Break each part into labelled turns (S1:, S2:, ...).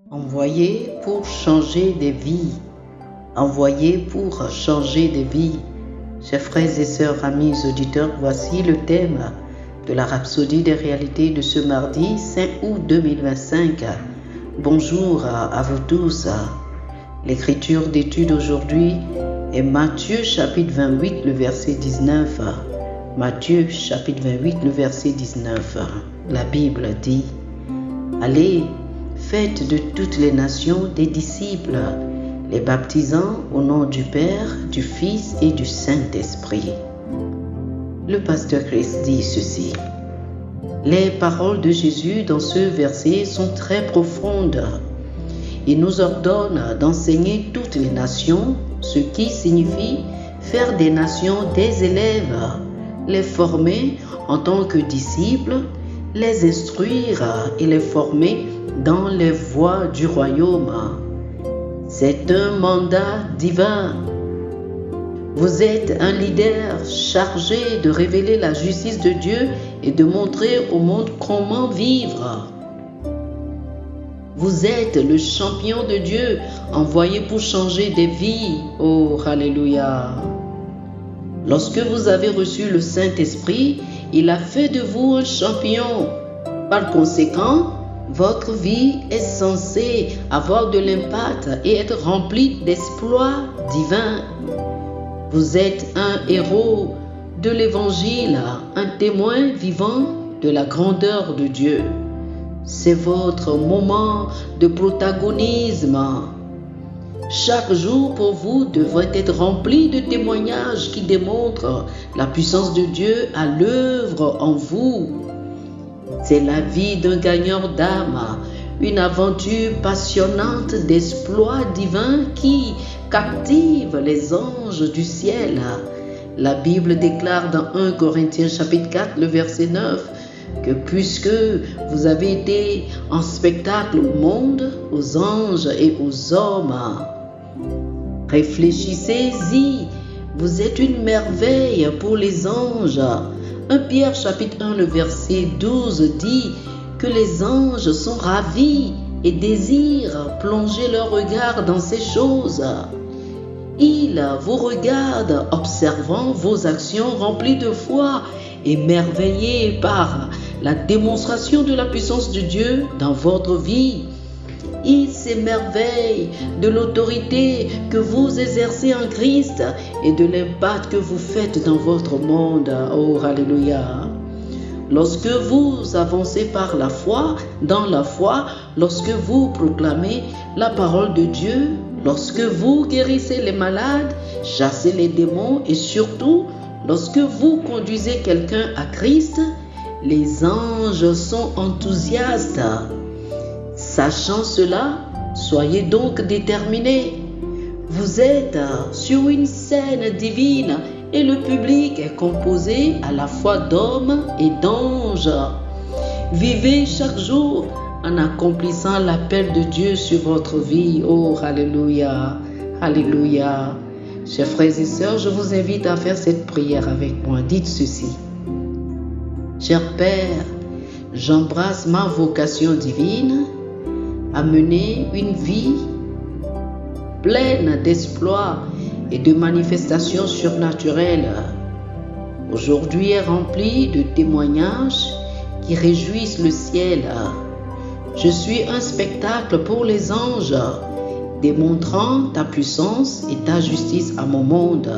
S1: Envoyé pour changer des vies. Envoyé pour changer des vies. Chers frères et sœurs, amis auditeurs, voici le thème de la Rhapsodie des réalités de ce mardi 5 août 2025. Bonjour à vous tous. L'écriture d'étude aujourd'hui est Matthieu chapitre 28, le verset 19. Matthieu chapitre 28, le verset 19. La Bible dit: Allez, faites de toutes les nations des disciples, les baptisant au nom du Père, du Fils et du Saint-Esprit. Le pasteur Christ dit ceci: les paroles de Jésus dans ce verset sont très profondes. Il nous ordonne d'enseigner toutes les nations, ce qui signifie faire des nations des élèves, les former en tant que disciples, les instruire et les former dans les voies du royaume. C'est un mandat divin. Vous êtes un leader chargé de révéler la justice de Dieu et de montrer au monde comment vivre. Vous êtes le champion de Dieu, envoyé pour changer des vies. Oh, alléluia! Lorsque vous avez reçu le Saint-Esprit, il a fait de vous un champion. Par conséquent, votre vie est censée avoir de l'impact et être remplie d'exploits divins. Vous êtes un héros de l'Évangile, un témoin vivant de la grandeur de Dieu. C'est votre moment de protagonisme. Chaque jour pour vous devrait être rempli de témoignages qui démontrent la puissance de Dieu à l'œuvre en vous. C'est la vie d'un gagneur d'âme, une aventure passionnante d'exploits divins qui captive les anges du ciel. La Bible déclare dans 1 Corinthiens chapitre 4, le verset 9, que puisque vous avez été en spectacle au monde, aux anges et aux hommes, réfléchissez-y, vous êtes une merveille pour les anges. 1 Pierre chapitre 1, le verset 12 dit que les anges sont ravis et désirent plonger leur regard dans ces choses. Ils vous regardent observant vos actions remplies de foi, émerveillés par la démonstration de la puissance de Dieu dans votre vie. Ils s'émerveillent de l'autorité que vous exercez en Christ et de l'impact que vous faites dans votre monde. Oh, alléluia! Lorsque vous avancez par la foi, dans la foi, lorsque vous proclamez la parole de Dieu, lorsque vous guérissez les malades, chassez les démons et surtout, lorsque vous conduisez quelqu'un à Christ, les anges sont enthousiastes. Sachant cela, soyez donc déterminés. Vous êtes sur une scène divine et le public est composé à la fois d'hommes et d'anges. Vivez chaque jour en accomplissant l'appel de Dieu sur votre vie. Oh, alléluia, alléluia. Chers frères et sœurs, je vous invite à faire cette prière avec moi. Dites ceci: Cher Père, j'embrasse ma vocation divine à mener une vie pleine d'exploits et de manifestations surnaturelles. Aujourd'hui est remplie de témoignages qui réjouissent le ciel. Je suis un spectacle pour les anges, démontrant ta puissance et ta justice à mon monde.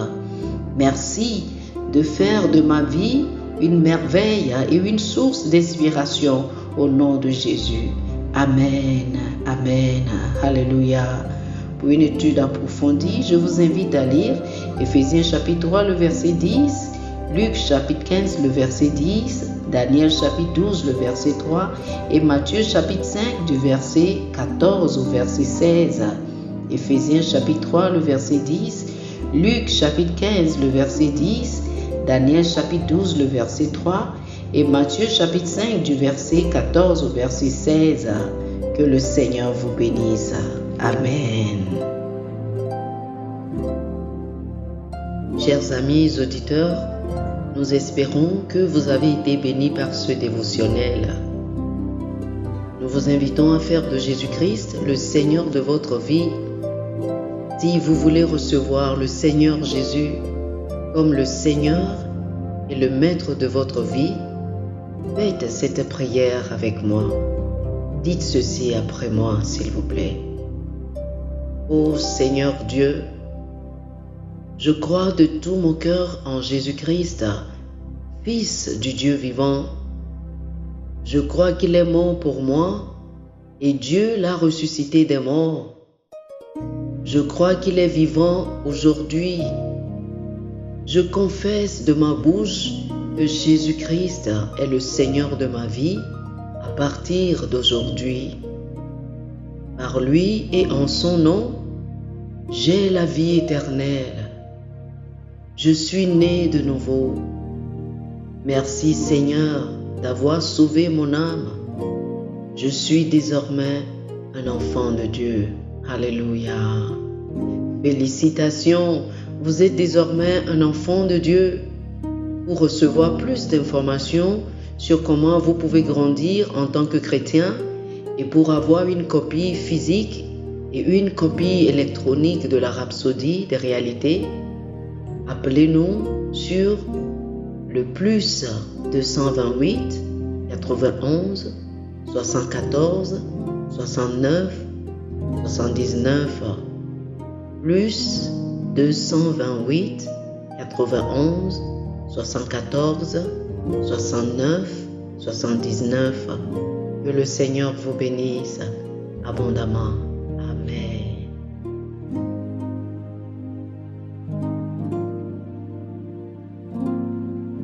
S1: Merci de faire de ma vie une merveille et une source d'inspiration au nom de Jésus. Amen, amen, alléluia. Pour une étude approfondie, je vous invite à lire Éphésiens chapitre 3, le verset 10, Luc chapitre 15, le verset 10, Daniel chapitre 12, le verset 3 et Matthieu chapitre 5, du verset 14 au verset 16. Éphésiens chapitre 3, le verset 10, Luc chapitre 15, le verset 10, Daniel chapitre 12, le verset 3 et Matthieu chapitre 5, du verset 14 au verset 16. Que le Seigneur vous bénisse. Amen. Chers amis auditeurs, nous espérons que vous avez été bénis par ce dévotionnel. Nous vous invitons à faire de Jésus-Christ le Seigneur de votre vie. Si vous voulez recevoir le Seigneur Jésus comme le Seigneur et le Maître de votre vie, faites cette prière avec moi. Dites ceci après moi, s'il vous plaît. Ô Seigneur Dieu, je crois de tout mon cœur en Jésus-Christ, Fils du Dieu vivant. Je crois qu'il est mort pour moi et Dieu l'a ressuscité des morts. Je crois qu'il est vivant aujourd'hui. Je confesse de ma bouche que Jésus-Christ est le Seigneur de ma vie à partir d'aujourd'hui. Par lui et en son nom, j'ai la vie éternelle. Je suis né de nouveau. Merci Seigneur d'avoir sauvé mon âme. Je suis désormais un enfant de Dieu. Alléluia. Félicitations, vous êtes désormais un enfant de Dieu. Pour recevoir plus d'informations sur comment vous pouvez grandir en tant que chrétien et pour avoir une copie physique et une copie électronique de la Rhapsodie des réalités, appelez-nous sur le plus 228 91 74 69 79 plus 228 91 74 69 79. Que le Seigneur vous bénisse abondamment. Amen.